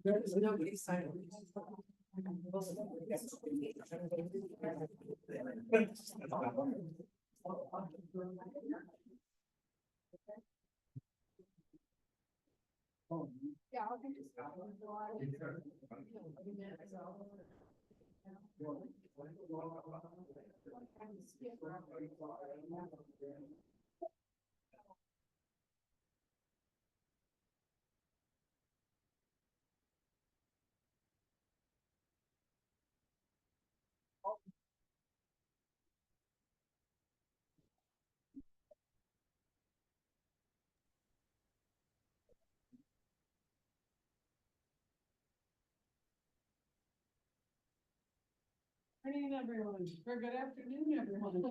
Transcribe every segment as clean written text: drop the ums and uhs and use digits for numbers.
There's nobody signing. Yeah, morning, everyone, or good afternoon, everyone.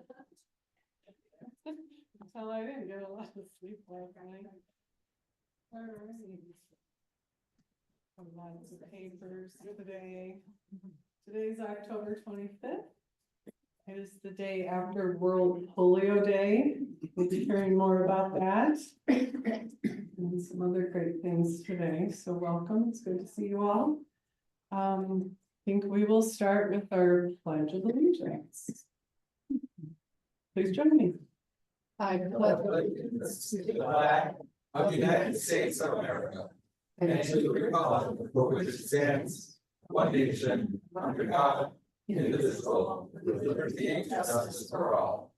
Until I didn't get a lot of sleep last night. Alright. Lots of papers today. Today's October 25th. It is the day after World Polio Day. We'll be hearing more about that and some other great things today. So welcome. It's good to see you all. I think we will start with our Pledge of Allegiance. Please join me. I pledge allegiance to the flag of the United States of America and to the republic for which it stands, one nation, under God, indivisible, with liberty and justice for all.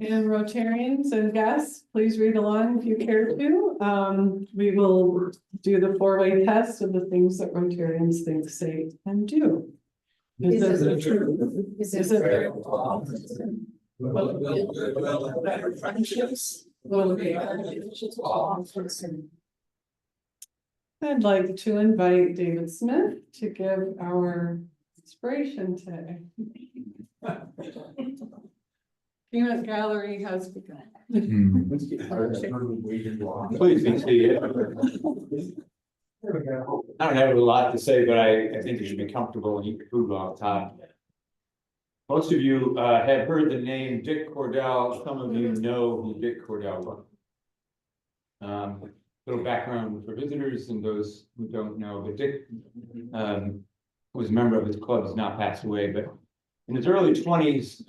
And Rotarians and guests, please read along if you care to. We will do the four-way test of the things that Rotarians think, say, and do. Is it true? Is it real? Will better friendships? Will be beneficial to all? I'd like to invite David Smith to give our inspiration today. Peanut Gallery has begun. Please be seated. I don't have a lot to say, but I think you should be comfortable and eat your food all the time. Most of you have heard the name Dick Cordell. Some of you know who Dick Cordell was. Little background for visitors and those who don't know, but Dick was a member of his club, has now passed away, but in his early 20s,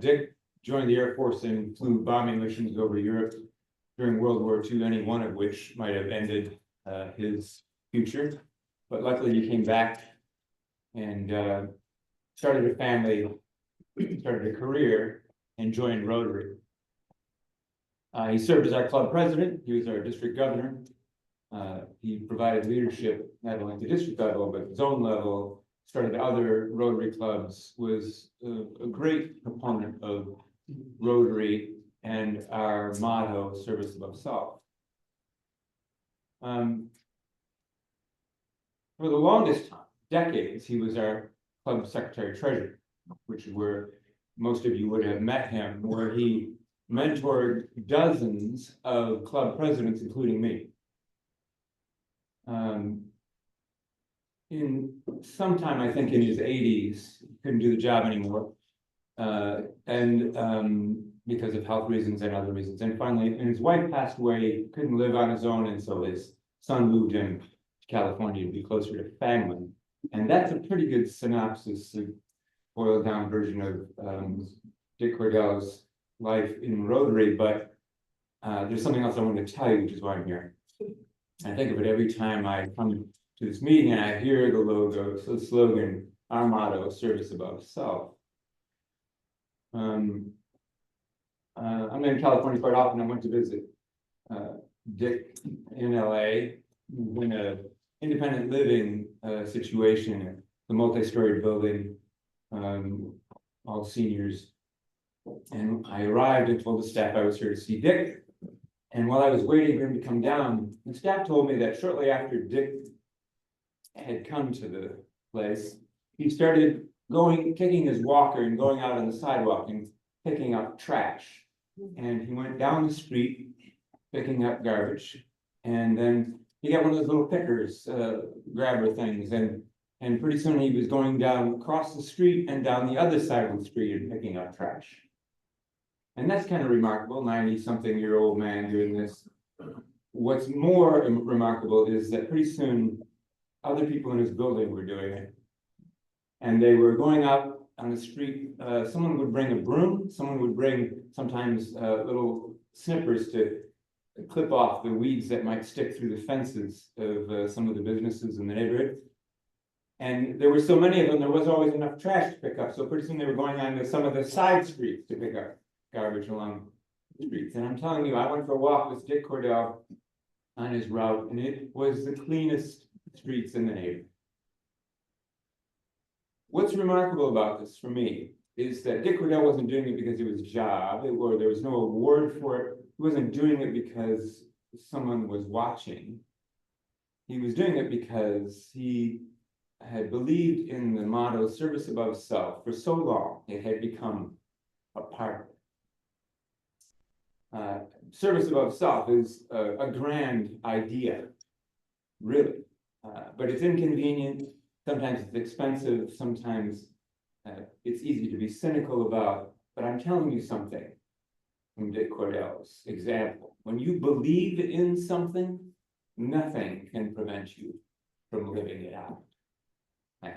Dick joined the Air Force and flew bombing missions over Europe during World War II, any one of which might have ended his future. But luckily he came back and started a family, started a career, and joined Rotary. He served as our club president. He was our district governor. He provided leadership not only at the district level, but at zone level, started other Rotary clubs, was a great proponent of Rotary and our motto, service above self. For the longest time, decades, he was our club secretary treasurer, which is where most of you would have met him, where he mentored dozens of club presidents, including me. In sometime, I think in his 80s, he couldn't do the job anymore. Because of health reasons and other reasons. And finally, and his wife passed away, couldn't live on his own, and so his son moved him to California to be closer to family. And that's a pretty good synopsis, a boiled down version of Dick Cordell's life in Rotary, but there's something else I want to tell you, which is why I'm here. I think of it every time I come to this meeting and I hear the logo, so the slogan, our motto, service above self. I'm in California quite often. I went to visit Dick in LA in a independent living situation, the multi-story building, all seniors. And I arrived and told the staff I was here to see Dick. And while I was waiting for him to come down, the staff told me that shortly after Dick had come to the place, he started kicking his walker and going out on the sidewalk and picking up trash. And he went down the street picking up garbage. And then he got one of those little pickers, grabber things, and pretty soon he was going down across the street and down the other side of the street and picking up trash. And that's kind of remarkable, 90-something-year-old man doing this. What's more remarkable is that pretty soon other people in his building were doing it. And they were going out on the street, someone would bring a broom, someone would bring sometimes little snippers to clip off the weeds that might stick through the fences of some of the businesses in the neighborhood. And there were so many of them, there wasn't always enough trash to pick up. So pretty soon they were going on to some of the side streets to pick up garbage along the streets. And I'm telling you, I went for a walk with Dick Cordell on his route, and it was the cleanest streets in the neighborhood. What's remarkable about this for me is that Dick Cordell wasn't doing it because it was his job, or there was no award for it. He wasn't doing it because someone was watching. He was doing it because he had believed in the motto service above self for so long. It had become a part of it. Service above self is a grand idea, really, but it's inconvenient. Sometimes it's expensive, sometimes it's easy to be cynical about, but I'm telling you something from Dick Cordell's example. When you believe in something, nothing can prevent you from living it out. Thank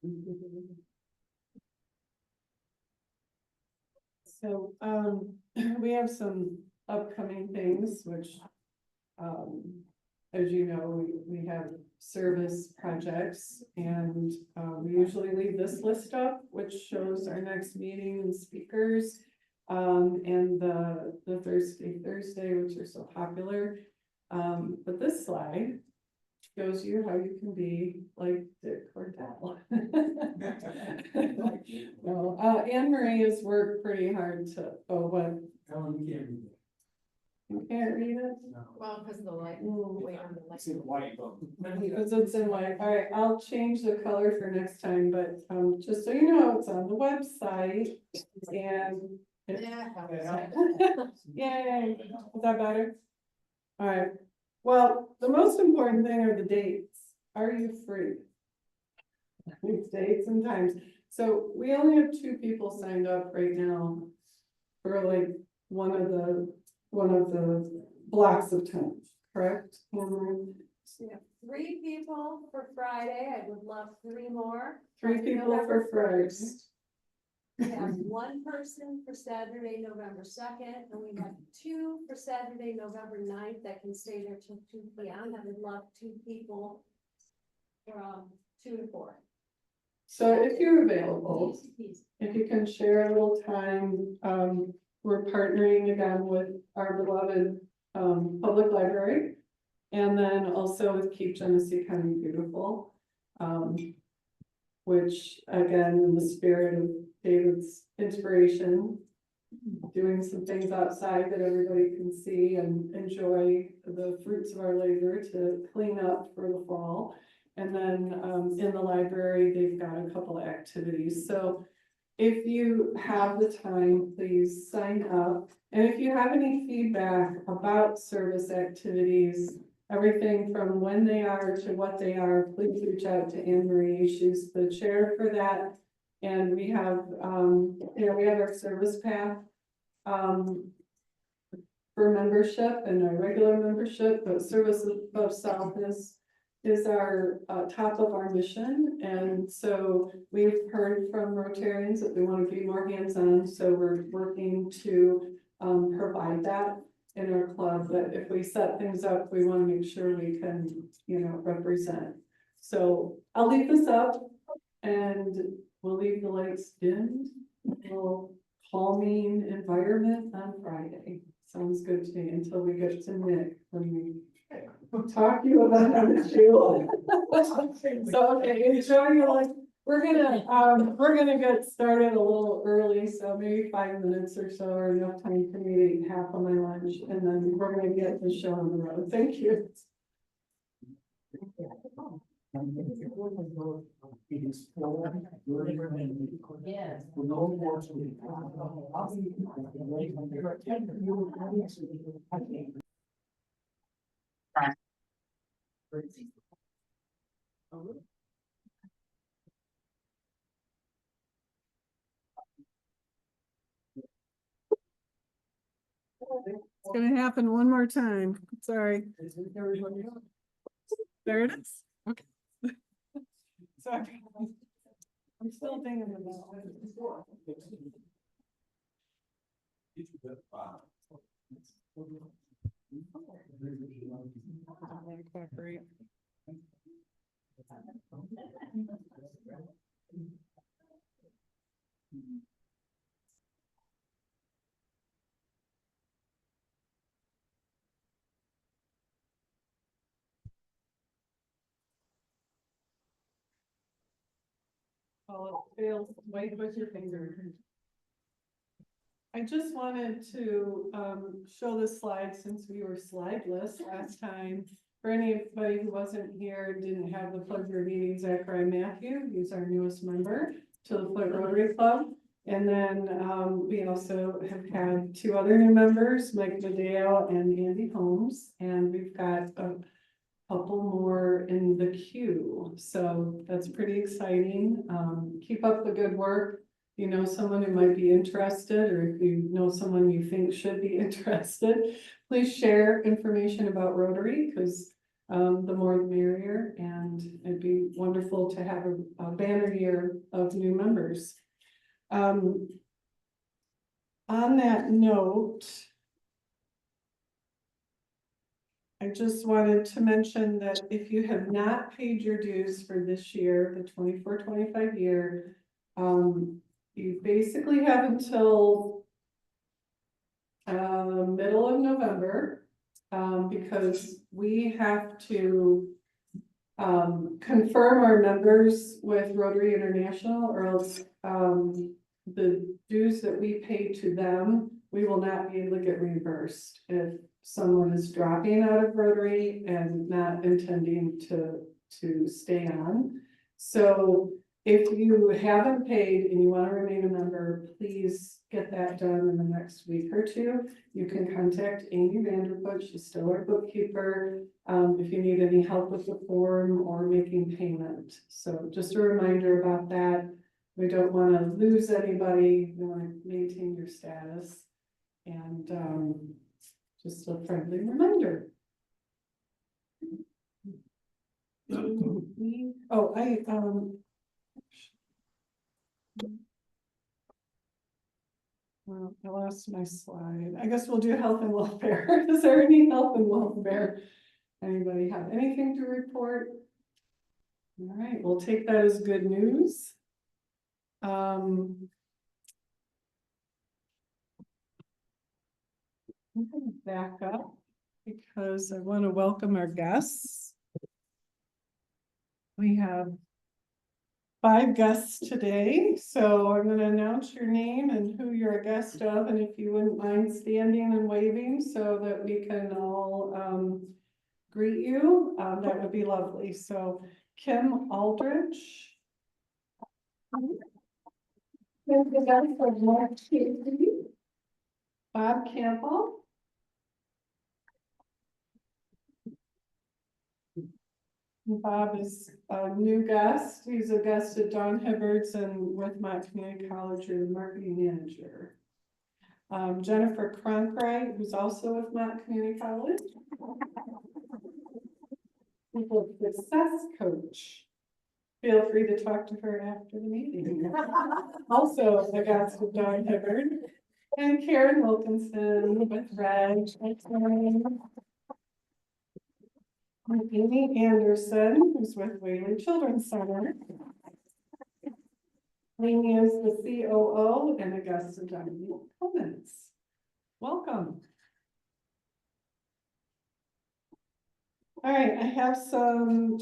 you. So, we have some upcoming things, which, as you know, we have service projects, and we usually leave this list up, which shows our next meeting and speakers, and the Thursday, which are so popular. But this slide shows you how you can be like Dick Cordell. No, Anne Marie has worked pretty hard to, what? Ellen, you can't read it. You can't read it? No. Well, because of the light. Ooh. Wait on the light. It's in white, but. Because it's in white. All right, I'll change the color for next time, but just so you know, it's on the website and. Yeah. Yay, is that better? All right, well, the most important thing are the dates. Are you free? These dates and times. So we only have 2 people signed up right now for like one of the blocks of time, correct? So we have 3 people for Friday. I would love 3 more. 3 people for November Friday. 1st. We have 1 person for Saturday, November 2nd, and we have 2 for Saturday, November 9th that can stay there till 2 p.m. I would love 2 people from 2 to 4. So if you're available, Easy peasy. if you can share a little time, we're partnering again with our beloved public library. And then also with Keep Genesee County Beautiful. Which again, in the spirit of David's inspiration, doing some things outside that everybody can see and enjoy the fruits of our labor to clean up for the fall. And then in the library, they've got a couple of activities. So if you have the time, please sign up. And if you have any feedback about service activities, everything from when they are to what they are, please reach out to Anne Marie. She's the chair for that. And we have, we have our service path for membership and our regular membership, but service above self is our top of our mission. And so we've heard from Rotarians that they want to be more hands-on. So we're working to provide that in our club, but if we set things up, we want to make sure we can, represent. So I'll leave this up and we'll leave the lights dimmed. We'll calming environment on Friday. Sounds good to me until we get to Nick when we talk to you about how to do. So, okay, enjoy your life. We're gonna get started a little early, so maybe 5 minutes or so, or enough time for me to eat half of my lunch, and then we're gonna get the show on the road. Thank you. Yes. It's gonna happen one more time. Sorry. There it is. Okay. Sorry. I'm still thinking about it. Cooperate. Oh, it fails, wait with your finger. I just wanted to show the slide since we were slideless last time. For anybody who wasn't here, didn't have the pleasure of meeting Zachary Matthew, he's our newest member to the Flint Rotary Club. And then we also have had two other new members, Mike Medeo and Andy Holmes, and we've got a couple more in the queue. So that's pretty exciting. Keep up the good work. You know someone who might be interested, or if you know someone you think should be interested, please share information about Rotary, because the more the merrier, and it'd be wonderful to have a banner year of new members. On that note, I just wanted to mention that if you have not paid your dues for this year, the 24-25 year, you basically have until middle of November, because we have to confirm our numbers with Rotary International, or else the dues that we pay to them, we will not be able to get reimbursed if someone is dropping out of Rotary and not intending to stay on. So if you haven't paid and you want to remain a member, please get that done in the next week or two. You can contact Amy Vanderput, she's still our bookkeeper, if you need any help with the form or making payment. So just a reminder about that. We don't want to lose anybody, we want to maintain your status. And just a friendly reminder. Oh, well, I lost my slide. I guess we'll do health and welfare. Is there any health and welfare? Anybody have anything to report? All right, we'll take that as good news. I'm gonna back up because I want to welcome our guests. We have 5 guests today, so I'm going to announce your name and who you're a guest of, and if you wouldn't mind standing and waving so that we can all greet you, that would be lovely. So Kim Aldrich. Bob Campbell. Bob is a new guest. He's a guest at Dawn Hibbard's and with Mott Community College, your marketing manager. Jennifer Cronkright, who's also with Mott Community College. Success coach. Feel free to talk to her after the meeting. Also a guest of Dawn Hibbard. And Karen Wilkinson with Reg. Amy Anderson, who's with Whaley Children's Center. Amy is the COO and Augusta Donovan Cummins. Welcome. All right, I have some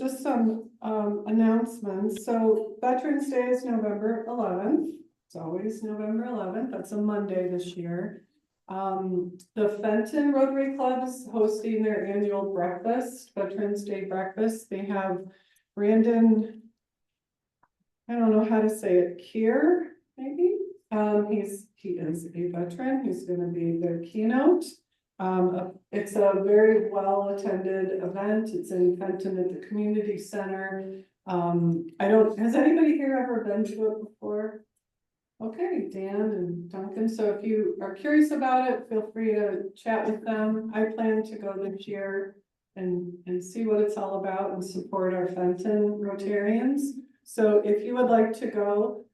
announcements. So Veterans Day is November 11th. It's always November 11th. That's a Monday this year. The Fenton Rotary Club is hosting their annual breakfast, Veterans Day breakfast. They have Brandon, I don't know how to say it, Kier, maybe? He is a veteran, he's gonna be the keynote. It's a very well-attended event, it's in Fenton at the community center. Has anybody here ever been to it before? Okay, Dan and Duncan, so if you are curious about it, feel free to chat with them. I plan to go this year and see what it's all about and support our Fenton Rotarians. So if you would like to go,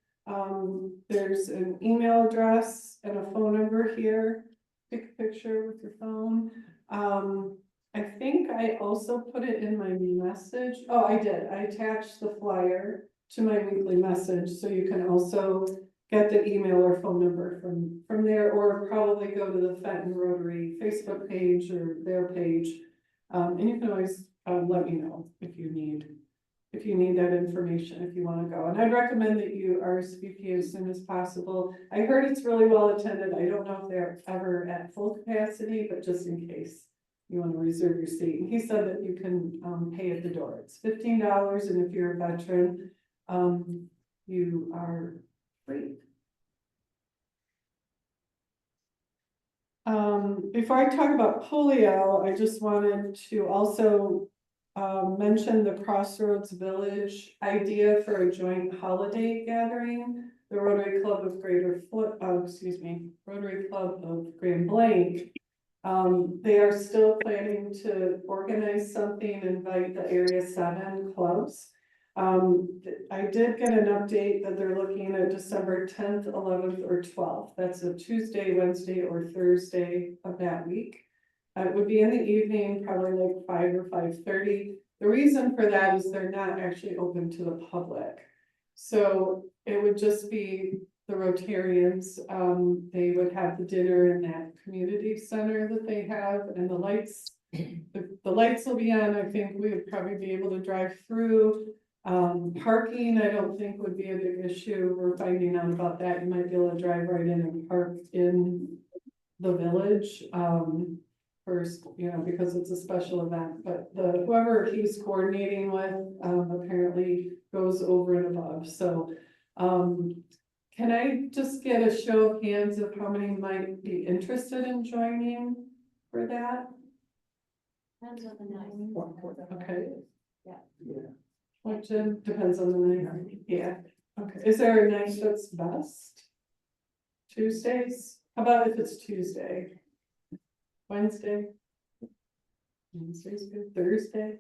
there's an email address and a phone number here. Take a picture with your phone. I think I also put it in my message. Oh, I did. I attached the flyer to my weekly message, so you can also get the email or phone number from there, or probably go to the Fenton Rotary Facebook page or their page. And you can always let me know if you need that information, if you want to go. And I'd recommend that you RSVP as soon as possible. I heard it's really well attended. I don't know if they're ever at full capacity, but just in case you want to reserve your seat. And he said that you can pay at the door. It's $15, and if you're a veteran, you are free. Before I talk about polio, I just wanted to also mention the Crossroads Village idea for a joint holiday gathering. The Rotary Club of Rotary Club of Grand Blanc. They are still planning to organize something, invite the Area 7 clubs. I did get an update that they're looking at December 10th, 11th, or 12th. That's a Tuesday, Wednesday, or Thursday of that week. It would be in the evening, probably like 5 or 5:30. The reason for that is they're not actually open to the public. So it would just be the Rotarians. They would have the dinner in that community center that they have, and the lights. The lights will be on. I think we would probably be able to drive through. Parking, I don't think would be a big issue. We're finding out about that. You might be able to drive right in and park in the village. First, because it's a special event, but whoever he's coordinating with, apparently goes over and above. So, can I just get a show of hands of how many might be interested in joining for that? Depends on the night. Okay. Yeah. Which depends on the night. Yeah. Okay. Is there a night that's best? Tuesdays? How about if it's Tuesday? Wednesday? Wednesday's good. Thursday?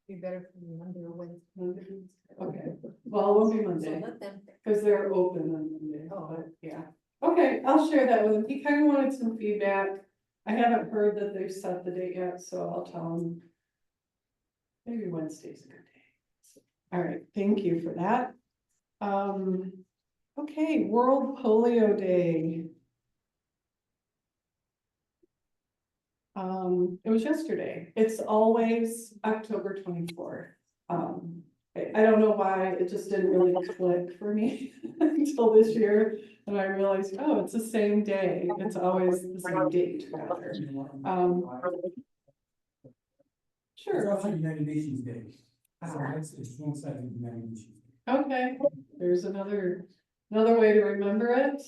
Be better for me Monday or Wednesday. Monday? Okay. Well, it won't be So Monday let them pick. because they're open on Monday. Oh. But yeah. Okay, I'll share that with him. He kind of wanted some feedback. I haven't heard that they've set the date yet, so I'll tell him. Maybe Wednesday's a good day. All right, thank you for that. Okay, World Polio Day. It was yesterday. It's always October 24th. I don't know why, it just didn't really click for me until this year. And I realized, oh, it's the same day. It's always the same date, rather. It's Sure. also United Nations Day. So it's one side of the United Nations. Okay, there's another way to remember it.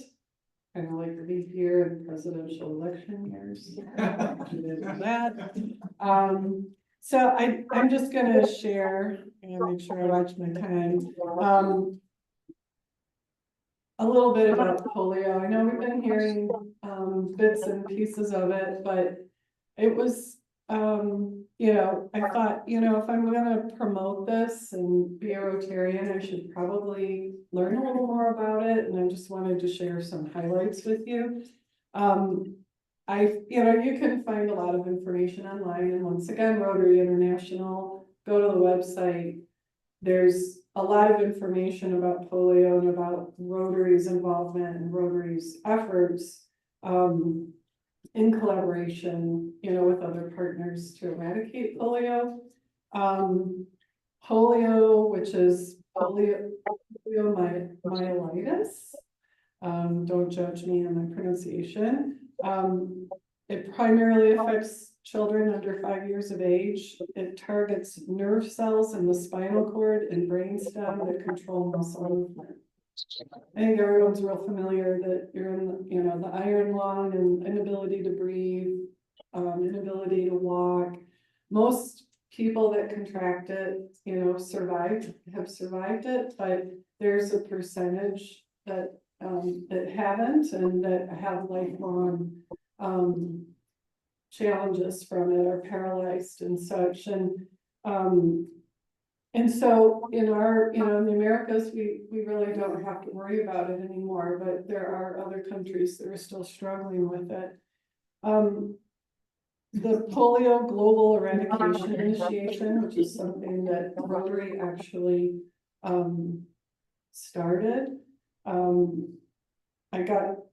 Kind of like the leap year and presidential election years. That. So I'm just gonna share and make sure I watch my time. A little bit about polio. I know we've been hearing bits and pieces of it, but it was I thought, if I'm gonna promote this and be a Rotarian, I should probably learn a little more about it, and I just wanted to share some highlights with you. You can find a lot of information online, and once again, Rotary International, go to the website. There's a lot of information about polio and about Rotary's involvement and Rotary's efforts. In collaboration, with other partners to eradicate polio. Polio, which is poliomyelitis. Don't judge me on my pronunciation. It primarily affects children under 5 years of age. It targets nerve cells in the spinal cord and brainstem that control muscle movement. I think everyone's real familiar that you're in, the iron lung and inability to breathe, inability to walk. Most people that contract it, have survived it, but there's a percentage that haven't and that have lifelong challenges from it, or paralyzed and such. And so in our, in the Americas, we really don't have to worry about it anymore, but there are other countries that are still struggling with it. The Polio Global Eradication Initiation, which is something that Rotary actually started.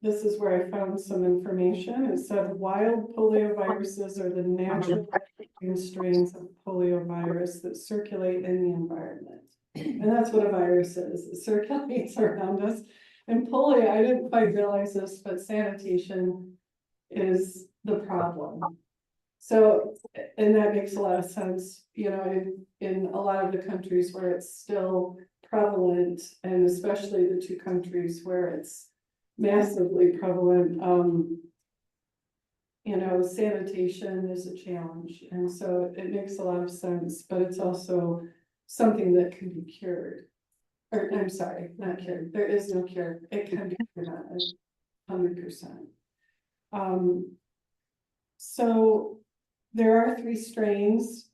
This is where I found some information. It said wild polioviruses are the natural strains of poliovirus that circulate in the environment. And that's what a virus is. It circulates around us. And polio, I didn't quite realize this, but sanitation is the problem. So, and that makes a lot of sense, in a lot of the countries where it's still prevalent, and especially the two countries where it's massively prevalent, sanitation is a challenge. And so it makes a lot of sense, but it's also something that can be cured. Or I'm sorry, not cured. There is no cure. It can be cured on 100%. So there are 3 strains,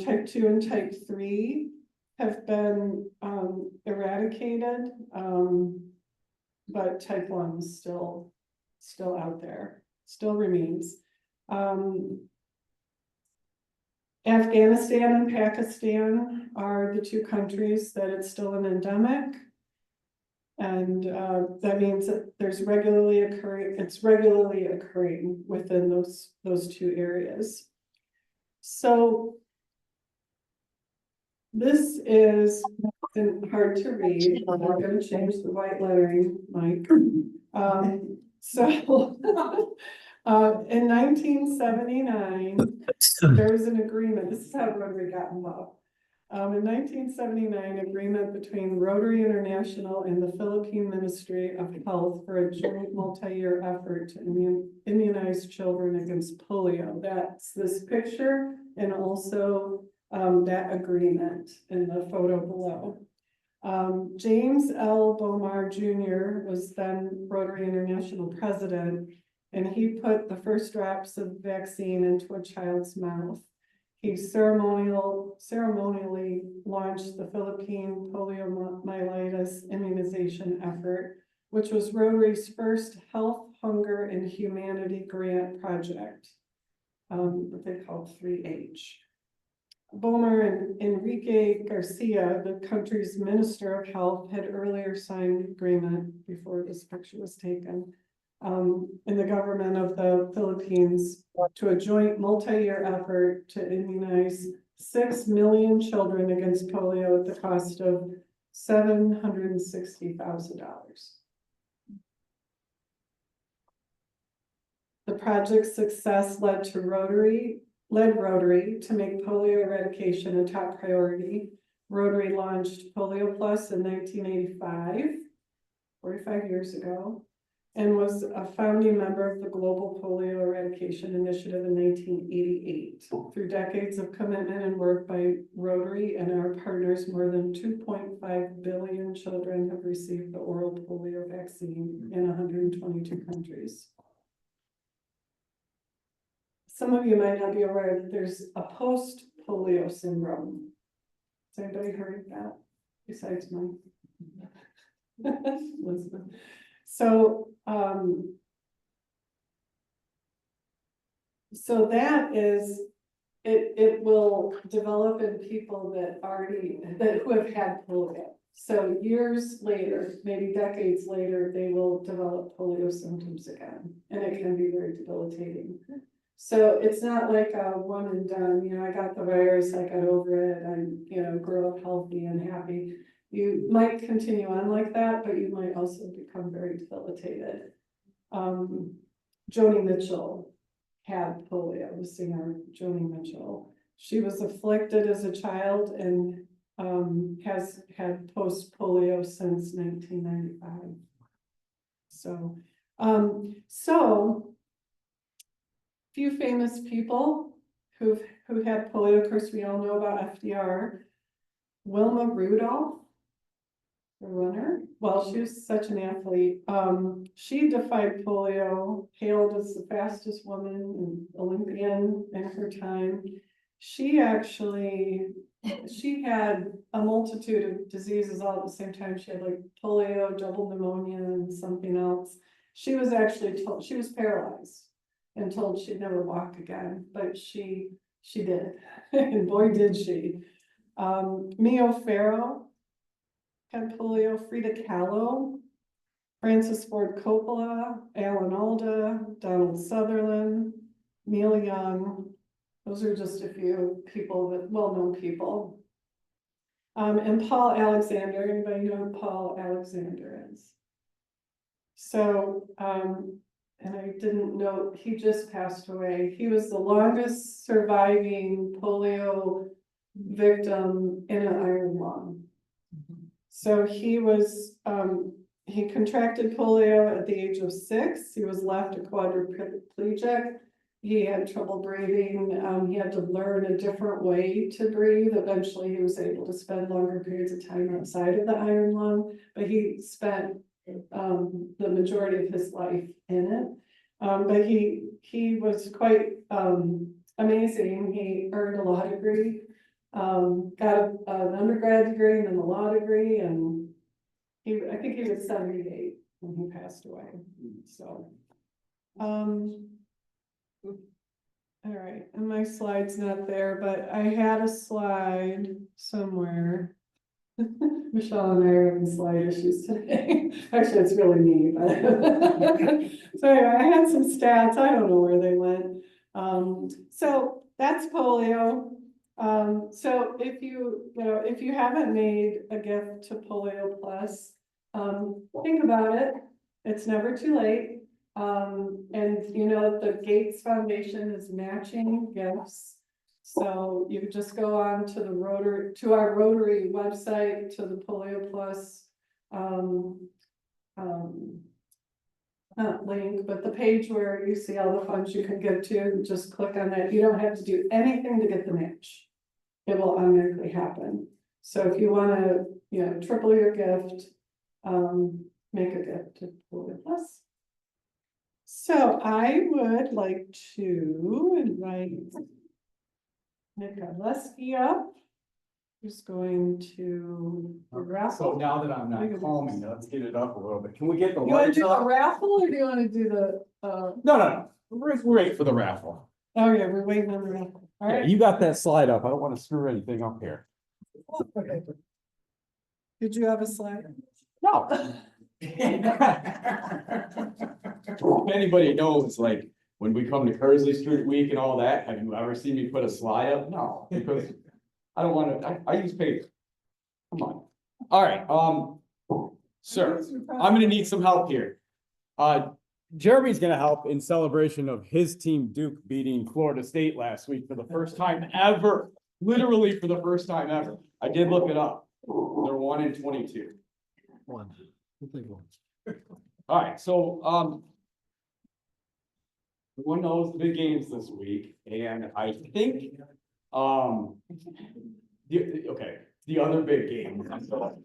type 2 and type 3 have been eradicated, but type 1 is still out there, still remains. Afghanistan and Pakistan are the 2 countries that it's still an endemic. And that means that it's regularly occurring within those 2 areas. So this is hard to read. I'm going to change the white lettering, Mike. In 1979, there was an agreement. This is how Rotary got involved. In 1979, agreement between Rotary International and the Philippine Ministry of Health for a joint multi-year effort to immunize children against polio. That's this picture, and also that agreement in the photo below. James L. Bomar Jr. was then Rotary International president, and he put the first drops of vaccine into a child's mouth. He ceremonially launched the Philippine poliomyelitis immunization effort, which was Rotary's first health, hunger, and humanity grant project, what they called 3H. Bomar and Enrique Garcia, the country's Minister of Health, had earlier signed an agreement before this picture was taken, in the government of the Philippines to a joint multi-year effort to immunize 6 million children against polio at the cost of $760,000. The project's success led Rotary to make polio eradication a top priority. Rotary launched Polio Plus in 1985, 45 years ago, and was a founding member of the Global Polio Eradication Initiative in 1988. Through decades of commitment and work by Rotary and our partners, more than 2.5 billion children have received the oral polio vaccine in 122 countries. Some of you might not be aware that there's a post-polio syndrome. Has anybody heard of that besides mine? Elizabeth. So that is, it will develop in people who have had polio. So years later, maybe decades later, they will develop polio symptoms again, and it can be very debilitating. So it's not like a one and done, I got the virus, I got over it, I, grew up healthy and happy. You might continue on like that, but you might also become very debilitated. Joni Mitchell had polio, the singer Joni Mitchell. She was afflicted as a child and has had post-polio since 1995. So, few famous people who had polio. Of course, we all know about FDR. Wilma Rudolph, the runner. Well, she was such an athlete. She defied polio, hailed as the fastest woman and Olympian in her time. She had a multitude of diseases all at the same time. She had like polio, double pneumonia, and something else. She was actually told she was paralyzed and told she'd never walk again, but she did, and boy did she. Mia Farrow had polio, Frida Kahlo, Francis Ford Coppola, Alan Alda, Donald Sutherland, Neil Young. Those are just a few people that well-known people. And Paul Alexander. Anybody know who Paul Alexander is? So, and I didn't know, he just passed away. He was the longest surviving polio victim in an iron lung. So he was, he contracted polio at the age of 6. He was left a quadriplegic. He had trouble breathing. He had to learn a different way to breathe. Eventually, he was able to spend longer periods of time outside of the iron lung, but he spent the majority of his life in it. But he was quite amazing. He earned a law degree, got an undergrad degree and then a law degree, and I think he was 78 when he passed away. So, all right, and my slide's not there, but I had a slide somewhere. Michelle and I are having slide issues today. Actually, it's really me, but so anyway, I had some stats. I don't know where they went. So that's polio. So if you haven't made a gift to Polio Plus, think about it. It's never too late. And the Gates Foundation is matching gifts. So you just go on to our Rotary website, to the Polio Plus not link, but the page where you see all the funds you can give to, just click on that. You don't have to do anything to get the match. It will automatically happen. So if you want to, triple your gift, make a gift to Polio Plus. So I would like to invite Nick Godleski up, who's going to So raffle. now that I'm not calming, let's get it up a little bit. Can we get the You want to lights do the up? raffle or do you want to do the, No. We're waiting for the raffle. oh yeah, we're waiting on the raffle. All Yeah, right. you got that slide up. I don't want to screw anything up here. Okay. Did you have a slide? No. If anybody knows, like, when we come to Kearsley Street Week and all that, have you ever seen me put a slide up? No, because I don't want to, I use paper. Come on. All right, sir, I'm gonna need some help here. Jeremy's gonna help in celebration of his team Duke beating Florida State last week for the first time ever, literally for the first time ever. I did look it up. They're 1-22. All right, so, everyone knows the big games this week, and I think, the other big game.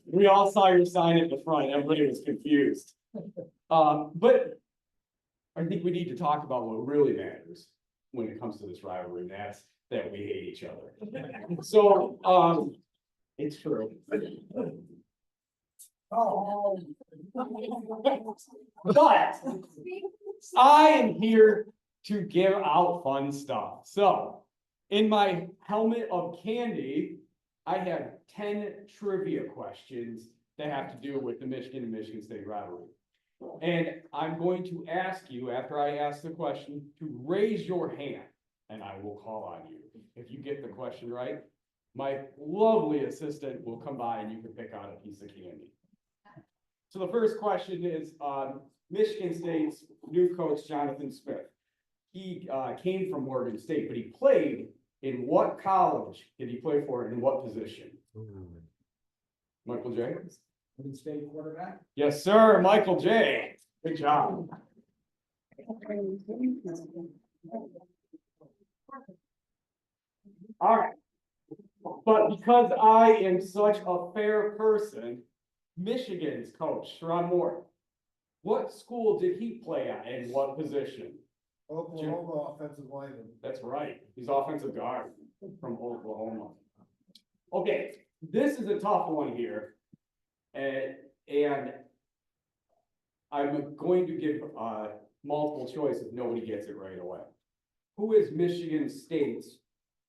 We all saw your sign at the front, everybody was confused. But I think we need to talk about what really matters when it comes to this rivalry, and that's that we hate each other. So, it's true. But I am here to give out fun stuff. So in my helmet of candy, I have 10 trivia questions that have to do with the Michigan and Michigan State rivalry. And I'm going to ask you, after I ask the question, to raise your hand and I will call on you. If you get the question right, my lovely assistant will come by and you can pick out a piece of candy. So the first question is, Michigan State's new coach, Jonathan Smith. he came from Morgan State, but he played in what college did he play for and in what position? Michael J. Flint State quarterback. Yes, sir, Michael J. Good job. All right. But because I am such a fair person, Michigan's coach, Sharon Moore, what school did he play at and what position? Oklahoma offensive lineman. That's right. He's offensive guard from Oklahoma. Okay, this is a tough one here. And I'm going to give multiple choice if nobody gets it right away. Who is Michigan State's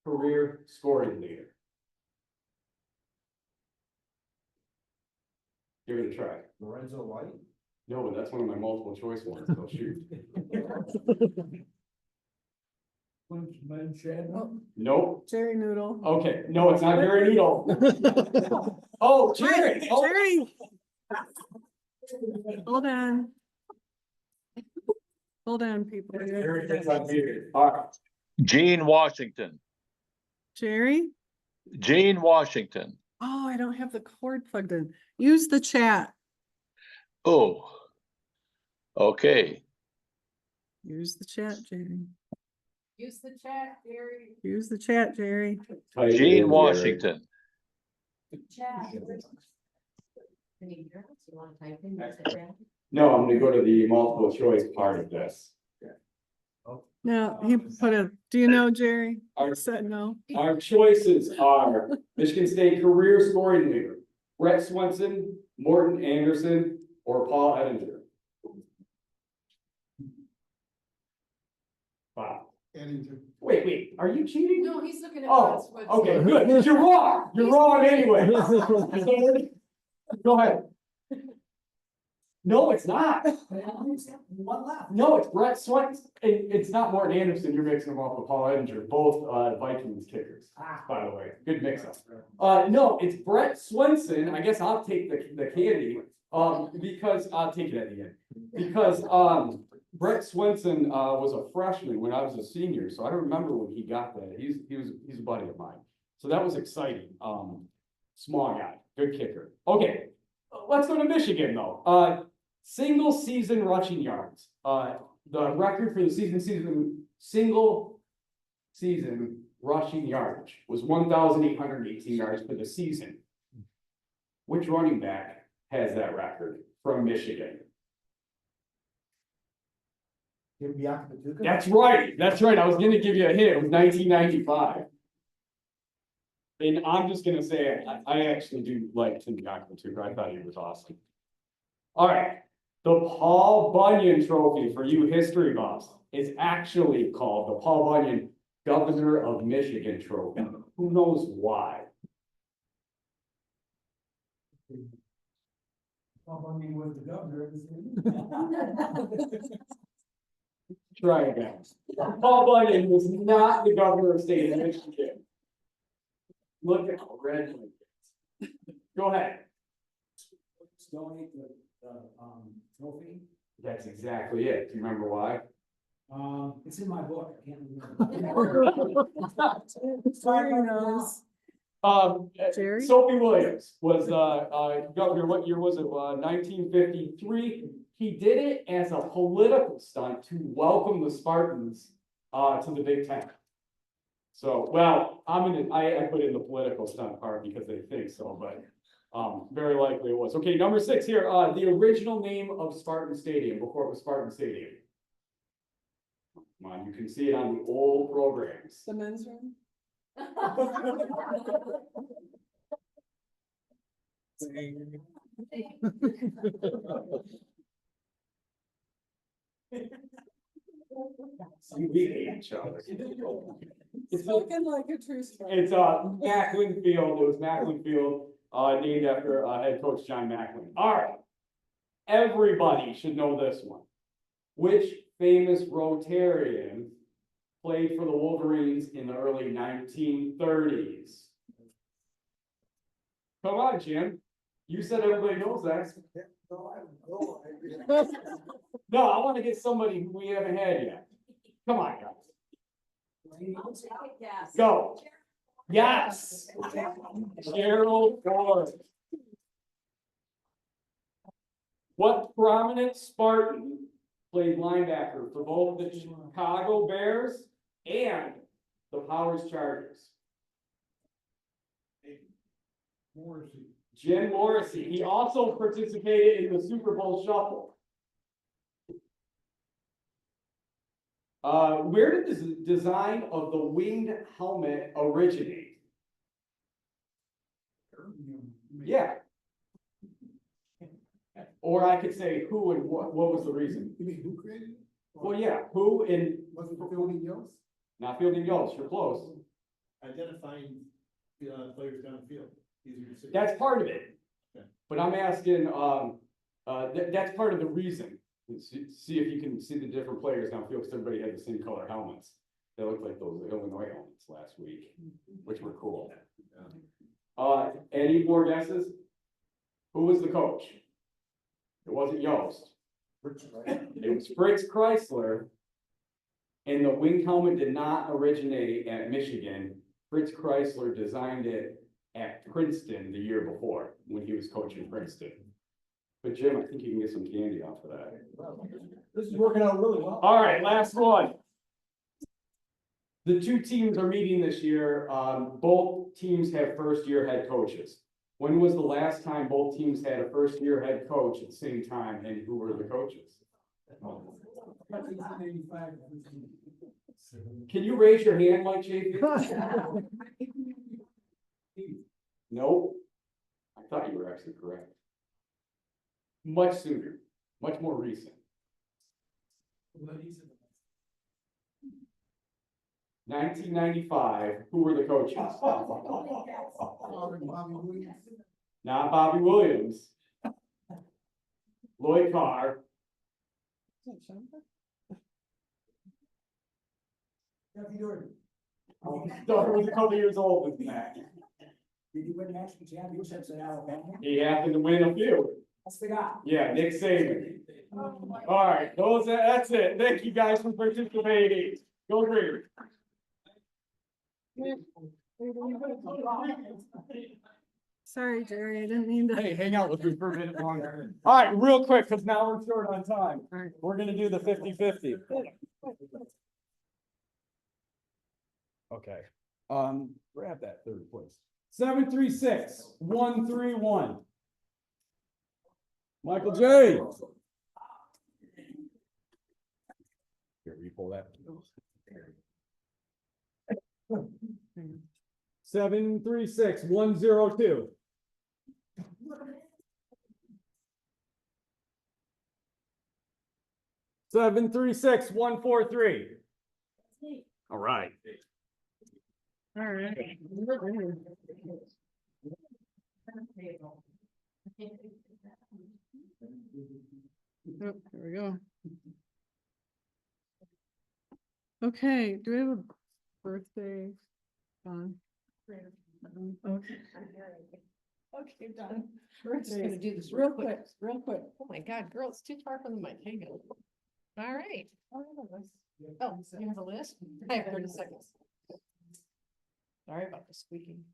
career scoring leader? Give it a try. Lorenzo White. No, but that's one of my multiple choice ones, so shoot. Nope. Jerry Noodle. Okay, no, it's not Jerry Noodle. Oh, Jerry. Oh, Jerry. Hold on. Hold on, people. Jerry is unmuted. All right. Gene Washington. Jerry? Gene Washington. Oh, I don't have the cord plugged in. Use the chat. Oh. Okay. Use the chat, Jerry. Use the chat, Gary. Use the chat, Jerry. Gene Washington. Chat. Can you hear us? You want to type in? Use the chat? No, I'm gonna go to the multiple choice part of this. No, he put a, do you know, Jerry? Our- I said no. Our choices are Michigan State career scoring leader, Brett Swenson, Morton Anderson, or Paul Ettinger. Wow. Wait, are you cheating? No, he's looking at. Oh, Brett's okay, website. good. You're wrong. You're wrong anyway. Go ahead. No, it's not. One left. No, it's Brett Swenson. It's not Morton Anderson. You're mixing them up with Paul Ettinger, both Vikings kickers, by the way. Good mix up. No, it's Brett Swenson. I guess I'll take the candy, because I'll take it at the end. Because, Brett Swenson, was a freshman when I was a senior, so I don't remember when he got that. He's a buddy of mine. So that was exciting. Small guy, good kicker. Okay, let's go to Michigan though. Single season rushing yards. The record for the single season rushing yardage was 1,818 yards for the season. Which running back has that record from Michigan? That's right. I was gonna give you a hint. It was 1995. And I'm just gonna say, I actually do like Tim Bianco too. I thought he was awesome. All right, the Paul Bunyan Trophy for you history buffs is actually called the Paul Bunyan Governor of Michigan Trophy. Who knows why? Paul Bunyan was the governor of the city. Try again. Paul Bunyan was not the governor of state of Michigan. Look at how red he is. Go ahead. Donate the trophy. That's exactly it. Do you remember why? It's in my book. I can't remember. Jerry knows. Jerry? Sophie Williams was, governor, what year was it? 1953. He did it as a political stunt to welcome the Spartans, to the Big Ten. So, well, I put in the political stunt part because they think so, but, very likely it was. Okay, number 6 here, the original name of Spartan Stadium before it was Spartan Stadium. Come on, you can see it on the old programs. The men's room? We hate each other. Spoken like a true story. It's Macklin Field. It was Macklin Field, named after head coach John Macklin. All right. Everybody should know this one. Which famous Rotarian played for the Wolverines in the early 1930s? Come on, Jim. You said everybody knows that. No, I want to get somebody who we haven't had yet. Come on, guys. I'll take a guess. Go. Yes. Gerald Ford. What prominent Spartan played linebacker for both the Chicago Bears and the Powers Chargers? Morrissey. Jim Morrissey. He also participated in the Super Bowl Shuffle. Where did the design of the winged helmet originate? Yeah. Or I could say who and what was the reason? You mean who created it? Well, yeah, who and, Was it Fielding Yost? not Fielding Yost, you're close. Identifying, players downfield, easier to see. That's part of it. Okay. But I'm asking, that's part of the reason. See if you can see the different players downfield, because everybody had the same color helmets. They looked like those Illinois helmets last week, which were cool. Any more guesses? Who was the coach? It wasn't Yost. It was Fritz Chrysler. And the winged helmet did not originate at Michigan. Fritz Chrysler designed it at Princeton the year before, when he was coaching Princeton. But Jim, I think you can get some candy off of that. This is working out really well. All right, last one. The two teams are meeting this year. Both teams have first-year head coaches. When was the last time both teams had a first-year head coach at the same time, and who were the coaches? Can you raise your hand, Mike Chafee? Nope. I thought you were actually correct. Much sooner, much more recent. 1995, who were the coaches? Not Bobby Williams. Lloyd Carr. He was a couple years older than that. Did you win national championships in Alabama? He happened to win a few. That's the guy. Yeah, Nick Saban. All right, that's it. Thank you guys for participating. Go Raiders. Sorry, Jerry, I didn't mean to. Hey, hang out with me for a minute longer. All right, real quick, because now we're short on time. All right. We're gonna do the 50-50. Okay, grab that third place. 736-131. Michael J. Here, we pull that. 736-102. 736-143. All right. All right. Oh, there we go. Okay, do we have a birthday? Done. Okay. Okay, done. We're just gonna do this Real quick, real quick. Oh my God, girl, it's too far from the mic. Hang on. All right. Oh, I have a list. Oh, you have a list? I have 30 seconds. Sorry about the squeaking.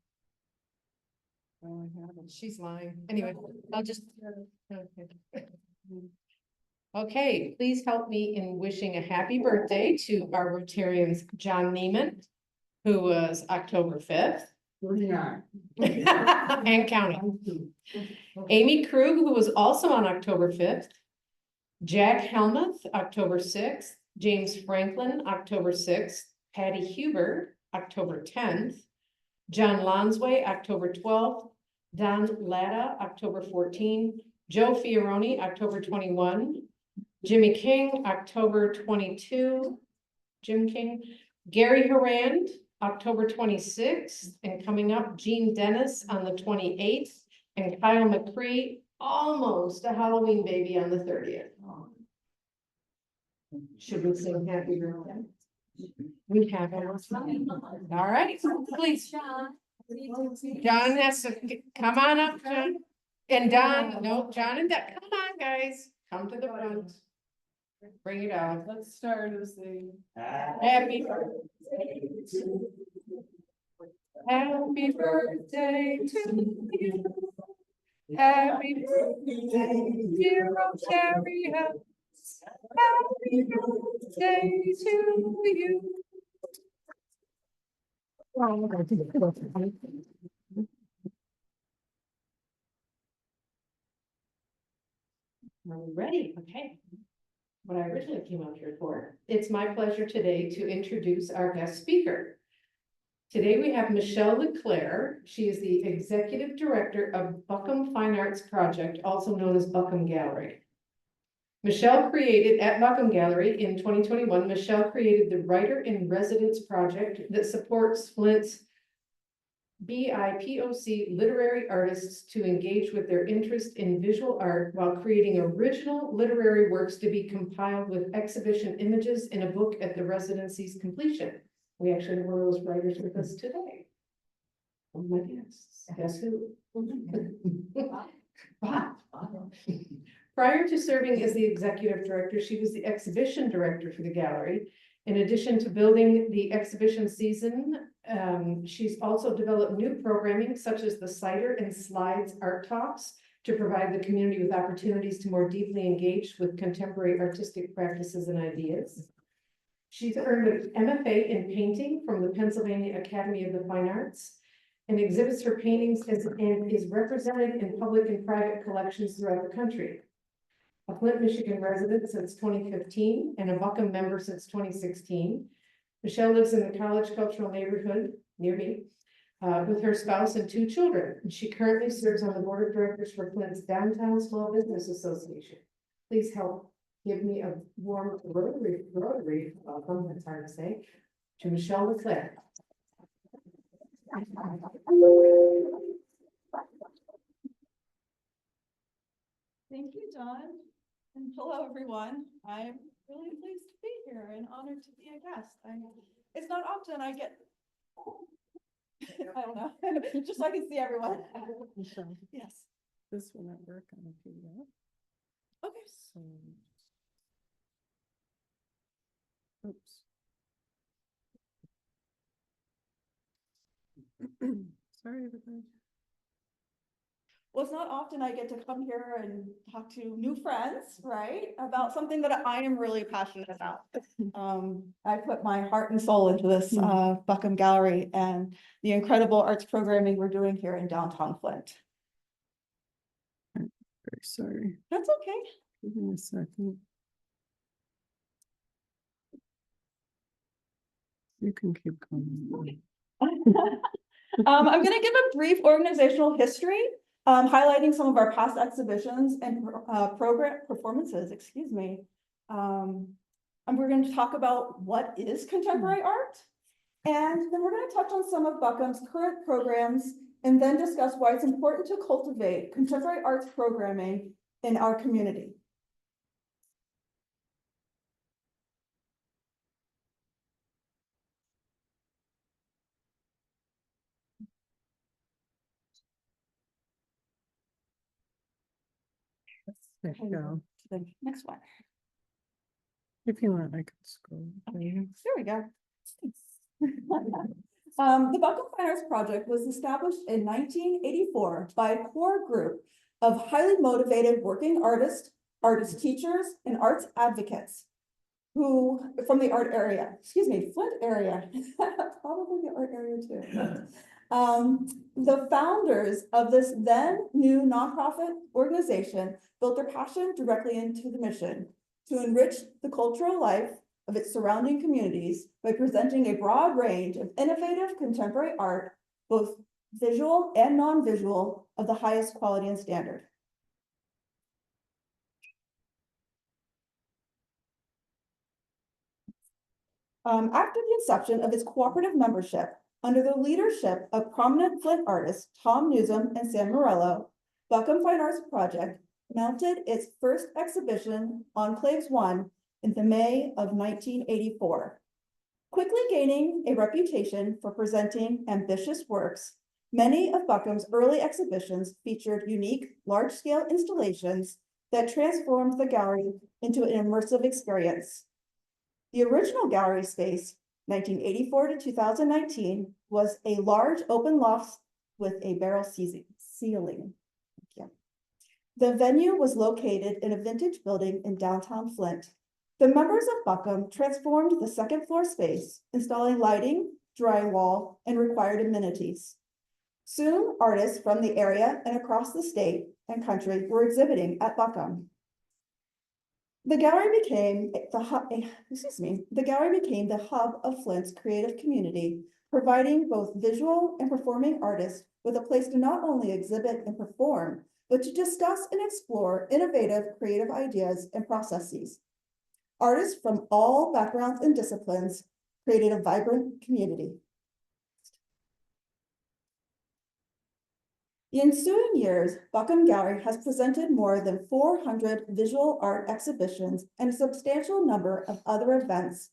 I only have a- She's lying. Anyway, I'll just. Okay, please help me in wishing a happy birthday to our Rotarians, John Neiman, who was October 5th. 39. And counting. Amy Krug, who was also on October 5th. Jack Helmuth, October 6th. James Franklin, October 6th. Patty Huber, October 10th. John Lonsway, October 12th. Don Latta, October 14. Joe Fioroni, October 21. Jimmy King, October 22. Jim King. Gary Harand, October 26th. And coming up, Gene Dennis on the 28th. And Kyle McCree, almost a Halloween baby on the 30th. Should we sing happy birthday? We have it. All right, please. John has to come on up, John. And Don, no, John and Don, come on, guys, come to the front. Bring it on. Let's start as the. Happy birthday to Happy birthday to you. Happy birthday, dear Ontario. Happy birthday to you. Are we ready? Okay. What I originally came out here for. It's my pleasure today to introduce our guest speaker. Today we have Michelle Leclerc. She is the Executive Director of Buckham Fine Arts Project, also known as Buckham Gallery. Michelle created at Buckham Gallery in 2021, Michelle created the Writer in Residence project that supports Flint's BIPOC literary artists to engage with their interest in visual art while creating original literary works to be compiled with exhibition images in a book at the residency's completion. We actually have one of those writers with us today. Oh my guests, guess who? Bob. Prior to serving as the executive director, she was the exhibition director for the gallery. In addition to building the exhibition season, she's also developed new programming such as the Cider and Slides Art Talks to provide the community with opportunities to more deeply engage with contemporary artistic practices and ideas. She's earned an MFA in painting from the Pennsylvania Academy of the Fine Arts and exhibits her paintings and is represented in public and private collections throughout the country. A Flint, Michigan resident since 2015 and a Buckham member since 2016. Michelle lives in the College Cultural Neighborhood near me with her spouse and 2 children. She currently serves on the board of directors for Flint's Downtown Small Business Association. Please help give me a warm Rotary welcome, that's hard to say, to Michelle Leclerc. Thank you, Dawn. And hello, everyone. I'm really pleased to be here and honored to be a guest. It's not often I get, I don't know, just so I can see everyone. Michelle, Yes. this will not work on a PDF. Okay. So. Oops. Sorry, everybody. Well, it's not often I get to come here and talk to new friends, right? About something that I am really passionate about. I put my heart and soul into this Buckham Gallery and the incredible arts programming we're doing here in downtown Flint. Very sorry. That's okay. Give me a second. You can keep going. I'm going to give a brief organizational history, highlighting some of our past exhibitions and program performances, excuse me. And we're going to talk about what is contemporary art. And then we're going to touch on some of Buckham's current programs and then discuss why it's important to cultivate contemporary arts programming in our community. There you go. To the next one. If you want, I can scroll. There we go. The Buckham Fine Arts Project was established in 1984 by a core group of highly motivated working artists, artist teachers, and arts advocates who, from the art area, excuse me, Flint area, probably the art area too. The founders of this then new nonprofit organization built their passion directly into the mission to enrich the cultural life of its surrounding communities by presenting a broad range of innovative contemporary art, both visual and non-visual, of the highest quality and standard. After the inception of its cooperative membership, under the leadership of prominent Flint artists Tom Newsom and Sam Morello, Buckham Fine Arts Project mounted its first exhibition, Enclaves 1, in the May of 1984. Quickly gaining a reputation for presenting ambitious works, many of Buckham's early exhibitions featured unique, large-scale installations that transformed the gallery into an immersive experience. The original gallery space, 1984 to 2019, was a large open loft with a barrel ceiling. Yeah. The venue was located in a vintage building in downtown Flint. The members of Buckham transformed the second floor space, installing lighting, drywall, and required amenities. Soon, artists from the area and across the state and country were exhibiting at Buckham. The gallery became the hub of Flint's creative community, providing both visual and performing artists with a place to not only exhibit and perform, but to discuss and explore innovative creative ideas and processes. Artists from all backgrounds and disciplines created a vibrant community. The ensuing years, Buckham Gallery has presented more than 400 visual art exhibitions and a substantial number of other events,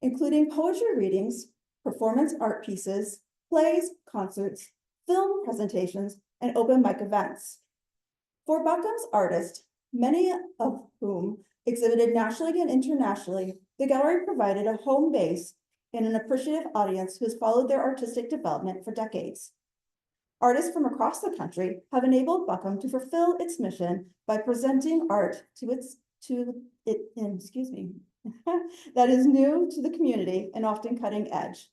including poetry readings, performance art pieces, plays, concerts, film presentations, and open mic events. For Buckham's artists, many of whom exhibited nationally and internationally, the gallery provided a home base and an appreciative audience who has followed their artistic development for decades. Artists from across the country have enabled Buckham to fulfill its mission by presenting art that is new to the community and often cutting edge.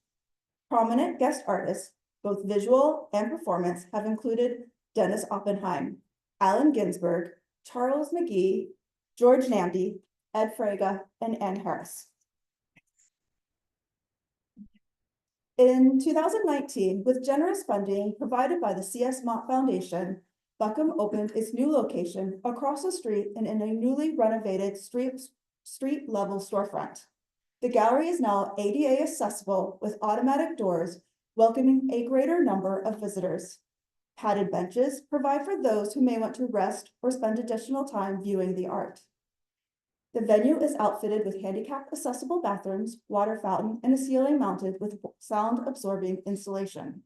Prominent guest artists, both visual and performance, have included Dennis Oppenheim, Allen Ginsberg, Charles McGee, George Namdi, Ed Fraga, and Ann Harris. In 2019, with generous funding provided by the C.S. Mott Foundation, Buckham opened its new location across the street and in a newly renovated street-level storefront. The gallery is now ADA accessible with automatic doors, welcoming a greater number of visitors. Padded benches provide for those who may want to rest or spend additional time viewing the art. The venue is outfitted with handicap accessible bathrooms, water fountain, and a ceiling mounted with sound absorbing insulation.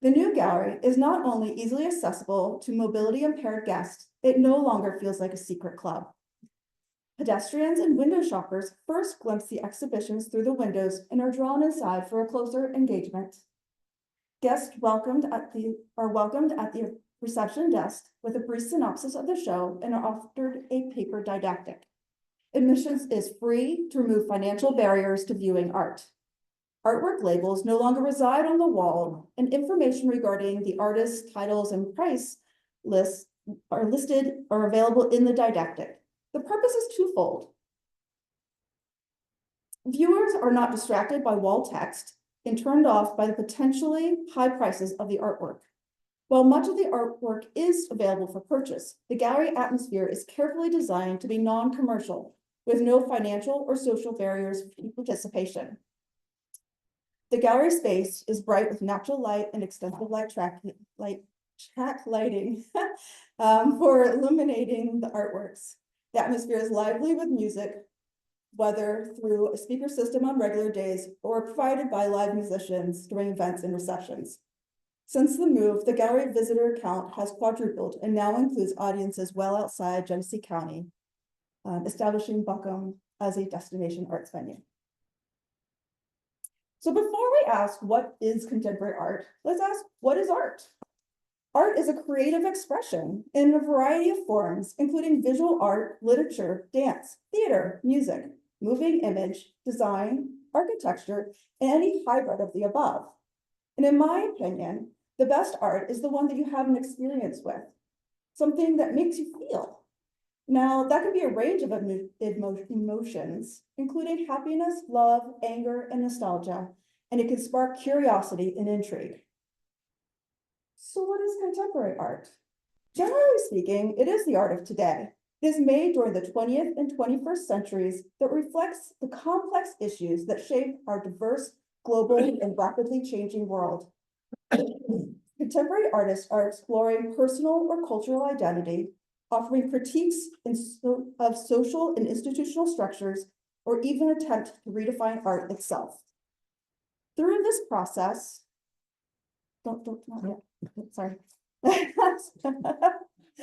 The new gallery is not only easily accessible to mobility impaired guests, it no longer feels like a secret club. Pedestrians and window shoppers first glimpse the exhibitions through the windows and are drawn inside for a closer engagement. Guests are welcomed at the reception desk with a brief synopsis of the show and are offered a paper didactic. Admissions is free to remove financial barriers to viewing art. Artwork labels no longer reside on the wall, and information regarding the artist's titles and price lists are available in the didactic. The purpose is twofold. Viewers are not distracted by wall text and turned off by the potentially high prices of the artwork. While much of the artwork is available for purchase, the gallery atmosphere is carefully designed to be non-commercial, with no financial or social barriers for participation. The gallery space is bright with natural light and extensive track lighting for illuminating the artworks. The atmosphere is lively with music, whether through a speaker system on regular days or provided by live musicians during events and receptions. Since the move, the gallery visitor count has quadrupled and now includes audiences well outside Genesee County, establishing Buckham as a destination arts venue. So before we ask what is contemporary art, let's ask what is art? Art is a creative expression in a variety of forms, including visual art, literature, dance, theater, music, moving image, design, architecture, and any hybrid of the above. And in my opinion, the best art is the one that you have an experience with, something that makes you feel. Now, that can be a range of emotions, including happiness, love, anger, and nostalgia, and it can spark curiosity and intrigue. So what is contemporary art? Generally speaking, it is the art of today. It is made during the 20th and 21st centuries that reflects the complex issues that shape our diverse, global, and rapidly changing world. Contemporary artists are exploring personal or cultural identity, offering critiques of social and institutional structures, or even attempt to redefine art itself. Through this process, not yet, sorry.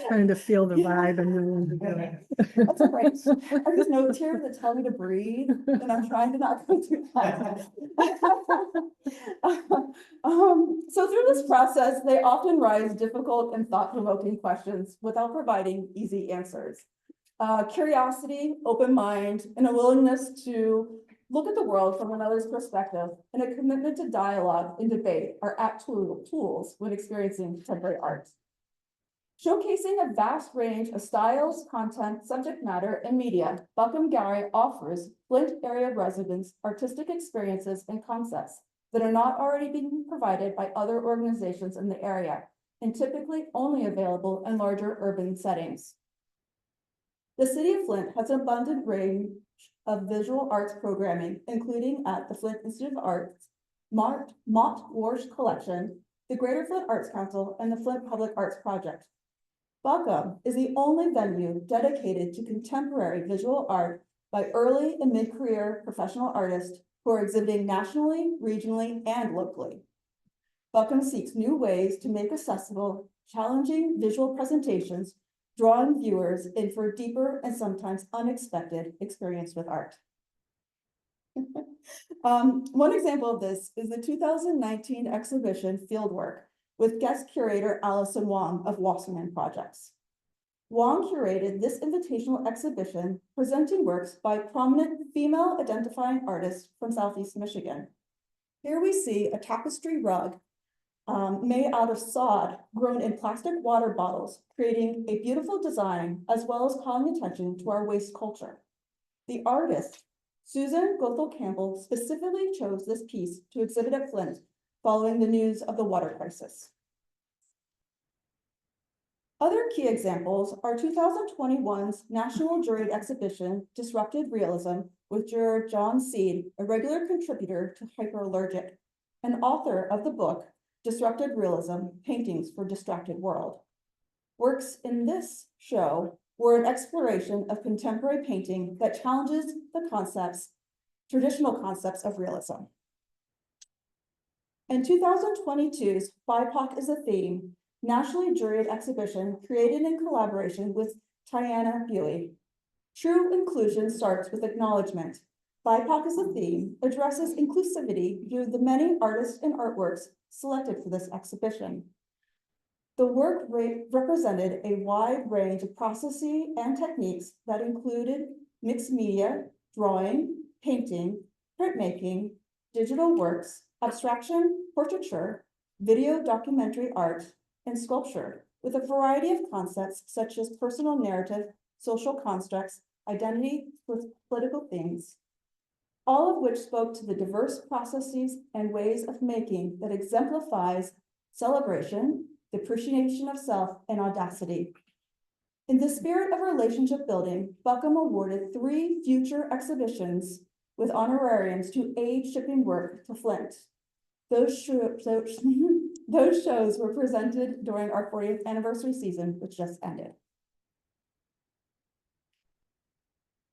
Trying to feel the vibe and then. That's all right. I just notes here that tell me to breathe, and I'm trying to not go too fast. So through this process, they often raise difficult and thought-provoking questions without providing easy answers. Curiosity, open mind, and a willingness to look at the world from another's perspective, and a commitment to dialogue and debate are apt tools when experiencing contemporary art. Showcasing a vast range of styles, content, subject matter, and media, Buckham Gallery offers Flint area residents artistic experiences and concepts that are not already being provided by other organizations in the area, and typically only available in larger urban settings. The city of Flint has an abundant range of visual arts programming, including at the Flint Institute of Arts, Mott Warsh Collection, the Greater Flint Arts Council, and the Flint Public Arts Project. Buckham is the only venue dedicated to contemporary visual art by early and mid-career professional artists who are exhibiting nationally, regionally, and locally. Buckham seeks new ways to make accessible, challenging visual presentations, drawing viewers in for a deeper and sometimes unexpected experience with art. One example of this is the 2019 exhibition Fieldwork with guest curator Allison Wong of Wasserman Projects. Wong curated this invitational exhibition presenting works by prominent female identifying artists from Southeast Michigan. Here we see a tapestry rug made out of sod grown in plastic water bottles, creating a beautiful design as well as calling attention to our waste culture. The artist, Susan Goethel Campbell, specifically chose this piece to exhibit at Flint following the news of the water crisis. Other key examples are 2021's National Juried Exhibition, Disrupted Realism, with juror John Seed, a regular contributor to Hyperallergic, and author of the book, Disrupted Realism, Paintings for Distracted World. Works in this show were an exploration of contemporary painting that challenges the traditional concepts of realism. In 2022's BIPOC is a Theme, nationally juried exhibition created in collaboration with Tiana Buey. True inclusion starts with acknowledgement. BIPOC is a Theme addresses inclusivity through the many artists and artworks selected for this exhibition. The work represented a wide range of processes and techniques that included mixed media, drawing, painting, printmaking, digital works, abstraction, portraiture, video documentary art, and sculpture, with a variety of concepts such as personal narrative, social constructs, identity with political themes, all of which spoke to the diverse processes and ways of making that exemplifies celebration, the appreciation of self, and audacity. In the spirit of relationship building, Buckham awarded 3 future exhibitions with honorariums to aid shipping work to Flint. Those shows were presented during our 40th anniversary season, which just ended.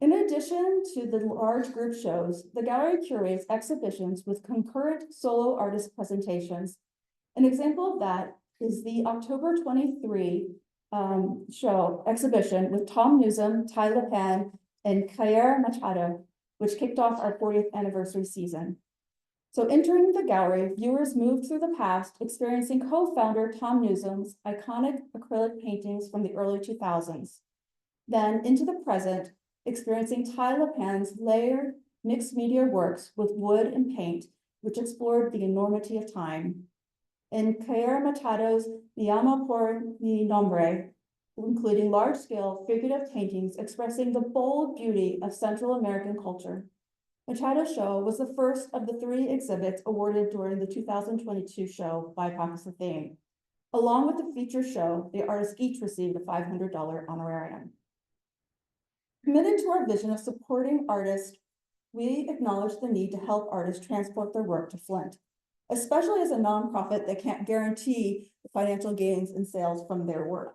In addition to the large group shows, the gallery curates exhibitions with concurrent solo artist presentations. An example of that is the October 23 exhibition with Tom Newsom, Ty LePan, and Kayer Machado, which kicked off our 40th anniversary season. So entering the gallery, viewers moved through the past, experiencing co-founder Tom Newsom's iconic acrylic paintings from the early 2000s. Then into the present, experiencing Ty LePan's layered mixed media works with wood and paint, which explored the enormity of time. And Kayer Machado's Mi Amo por Mi Nombre, including large-scale figurative paintings expressing the bold beauty of Central American culture. Machado's show was the first of the 3 exhibits awarded during the 2022 show BIPOC is the Theme. Along with the feature show, the artists each received a $500 honorarium. Committed to our vision of supporting artists, we acknowledge the need to help artists transport their work to Flint, especially as a nonprofit that can't guarantee the financial gains and sales from their work.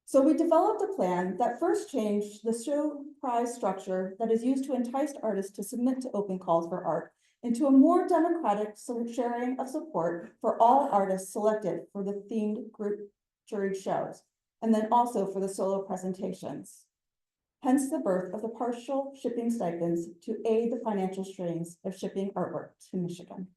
So we developed a plan that first changed the show prize structure that is used to entice artists to submit to open calls for art into a more democratic sharing of support for all artists selected for the themed group juried shows. and then also for the solo presentations. Hence the birth of the partial shipping stipends to aid the financial strains of shipping artwork to Michigan.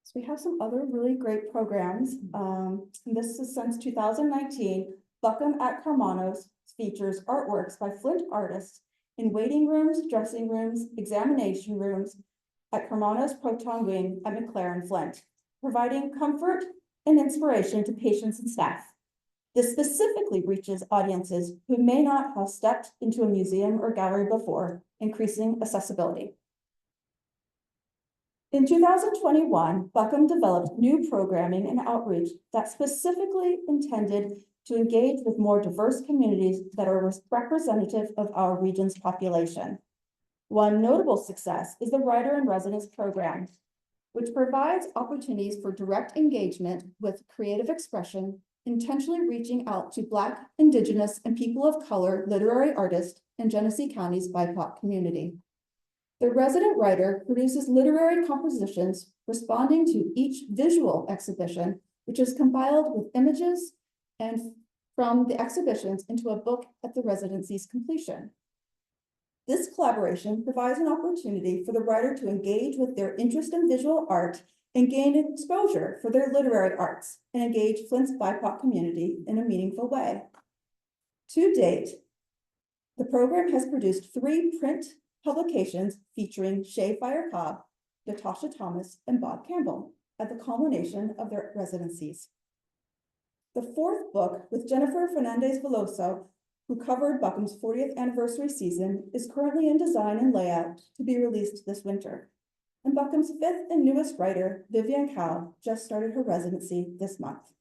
So we have some other really great programs. And this is since 2019, Buckham at Carmano's features artworks by Flint artists in waiting rooms, dressing rooms, examination rooms at Carmano's Proton Wing at McLaren, Flint, providing comfort and inspiration to patients and staff. This specifically reaches audiences who may not have stepped into a museum or gallery before, increasing accessibility. In 2021, Buckham developed new programming and outreach that specifically intended to engage with more diverse communities that are representative of our region's population. One notable success is the Writer in Residence program, which provides opportunities for direct engagement with creative expression, intentionally reaching out to Black, Indigenous, and people of color literary artists in Genesee County's BIPOC community. The resident writer produces literary compositions responding to each visual exhibition, which is compiled with images and from the exhibitions into a book at the residency's completion. This collaboration provides an opportunity for the writer to engage with their interest in visual art and gain exposure for their literary arts and engage Flint's BIPOC community in a meaningful way. To date, the program has produced 3 print publications featuring Shay Fire Cobb, Natasha Thomas, and Bob Campbell at the culmination of their residencies. The 4th book with Jennifer Fernandez Veloso, who covered Buckham's 40th anniversary season, is currently in design and layout to be released this winter. And Buckham's 5th and newest writer, Vivian Cow, just started her residency this month.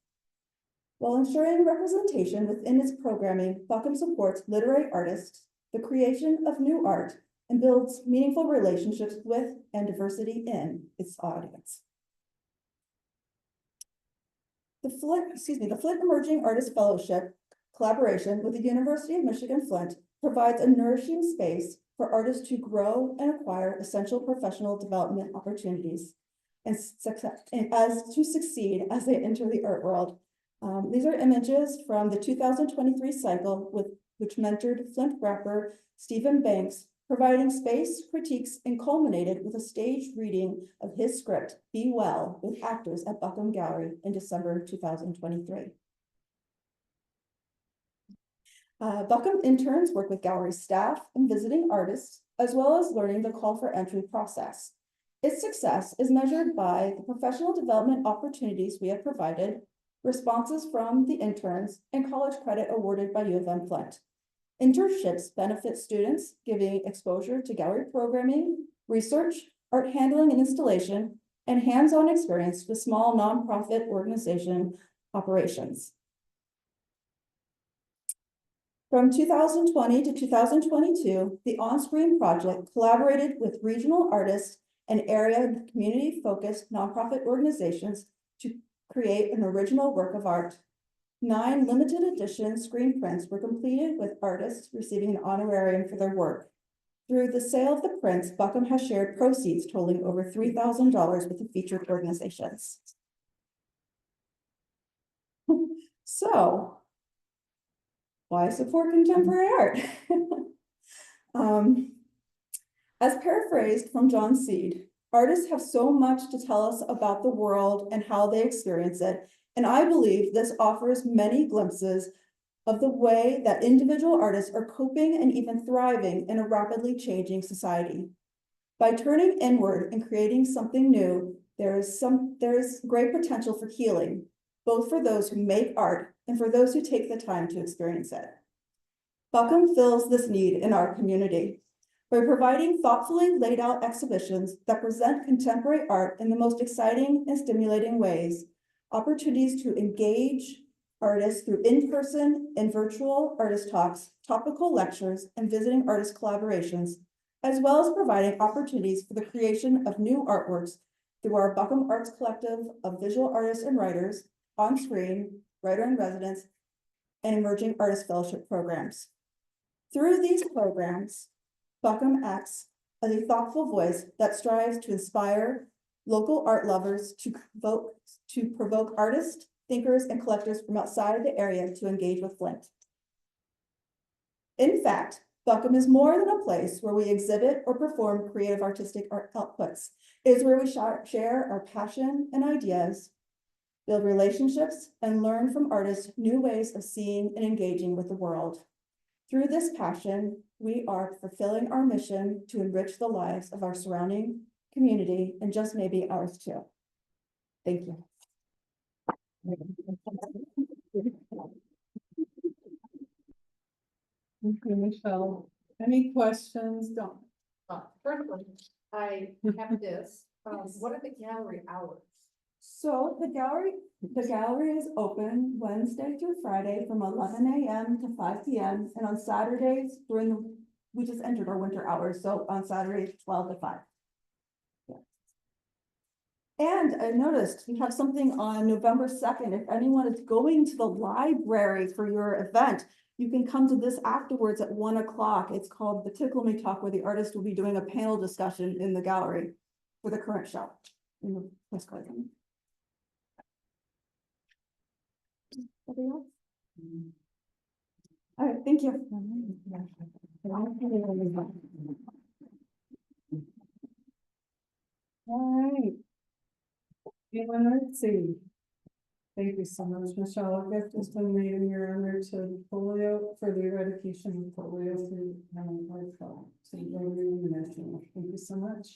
While ensuring representation within its programming, Buckham supports literary artists, the creation of new art, and builds meaningful relationships with and diversity in its audience. The Flint Emerging Artist Fellowship collaboration with the University of Michigan Flint provides a nourishing space for artists to grow and acquire essential professional development opportunities and to succeed as they enter the art world. These are images from the 2023 cycle which mentored Flint rapper Stephen Banks, providing space, critiques, and culminated with a staged reading of his script, Be Well, with actors at Buckham Gallery in December 2023. Buckham interns work with gallery staff and visiting artists, as well as learning the call for entry process. Its success is measured by the professional development opportunities we have provided, responses from the interns, and college credit awarded by U of M Flint. Internships benefit students, giving exposure to gallery programming, research, art handling and installation, and hands-on experience with small nonprofit organization operations. From 2020 to 2022, the On-Screen Project collaborated with regional artists and area community-focused nonprofit organizations to create an original work of art. 9 limited edition screen prints were completed with artists receiving an honorarium for their work. Through the sale of the prints, Buckham has shared proceeds totaling over $3,000 with the featured organizations. So, why support contemporary art? As paraphrased from John Seed, artists have so much to tell us about the world and how they experience it, and I believe this offers many glimpses of the way that individual artists are coping and even thriving in a rapidly changing society. By turning inward and creating something new, there is great potential for healing, both for those who make art and for those who take the time to experience it. Buckham fills this need in our community by providing thoughtfully laid out exhibitions that present contemporary art in the most exciting and stimulating ways, opportunities to engage artists through in-person and virtual artist talks, topical lectures, and visiting artist collaborations, as well as providing opportunities for the creation of new artworks through our Buckham Arts Collective of visual artists and writers, on-screen, writer in residence, and emerging artist fellowship programs. Through these programs, Buckham acts as a thoughtful voice that strives to inspire local art lovers to provoke artists, thinkers, and collectors from outside the area to engage with Flint. In fact, Buckham is more than a place where we exhibit or perform creative artistic art outputs. It is where we share our passion and ideas, build relationships, and learn from artists new ways of seeing and engaging with the world. Through this passion, we are fulfilling our mission to enrich the lives of our surrounding community and just maybe ours too. Thank you. Okay, Michelle, any questions? Don't. First one, I have this, what are the gallery hours? So the gallery is open Wednesday through Friday from 11 a.m. to 5 p.m. and on Saturdays we just entered our winter hours, so on Saturdays 12 to 5. Yeah. And I noticed we have something on November 2nd. If anyone is going to the library for your event, you can come to this afterwards at 1 o'clock. It's called the Tickle Me Talk, where the artist will be doing a panel discussion in the gallery for the current show. In the press garden. Anybody else? All right, thank you. All right. Anyone, let's see. Thank you so much, Michelle. A gift has been made in your honor to polio for the eradication of polio through Rotary International. Thank you so much.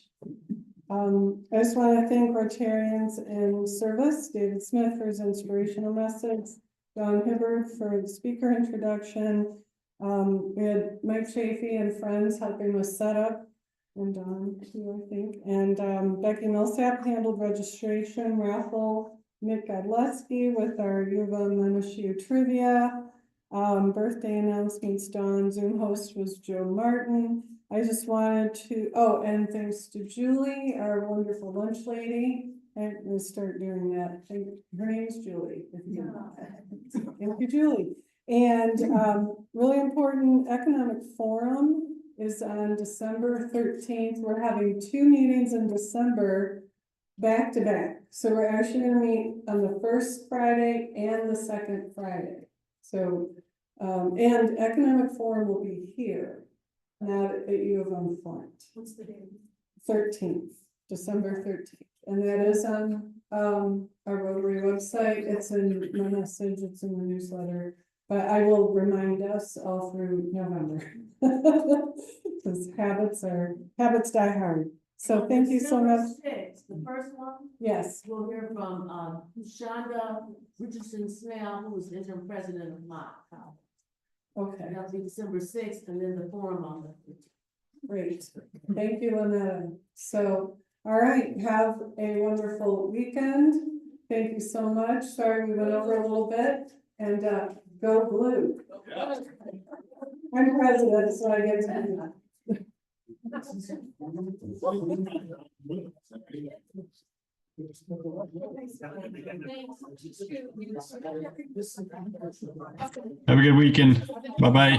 I just want to thank Rotarians in service, David Smith for his inspirational message, Don Hibbert for the speaker introduction. We had Mike Chafee and friends helping with setup, and Don too, I think, and Becky Millsap handled registration, raffle, Nick Godleski with our U of M MSU trivia, birthday announcements, Don, Zoom host was Joe Martin. I just wanted to, oh, and thanks to Julie, our wonderful lunch lady. I'm gonna start doing that. Her name's Julie. Thank you, Julie. And really important economic forum is on December 13th. We're having 2 meetings in December back to back. So we're actually gonna meet on the first Friday and the second Friday. So, and economic forum will be here, not at U of M Flint. What's the date? 13th, December 13th. And that is on our Rotary website. It's in my message, it's in the newsletter, but I will remind us all through November. Because habits die hard. So thank you so much. The first one, Yes, we'll hear from Shonda Richardson Snell, who is interim president of Mott. okay, That'll be December 6th, and then the forum on the 15th. great. Thank you, Lynetta. So, all right, have a wonderful weekend. Thank you so much. Sorry we went over a little bit, and go blue. I'm president, so I get to do that. Have a good weekend. Bye-bye.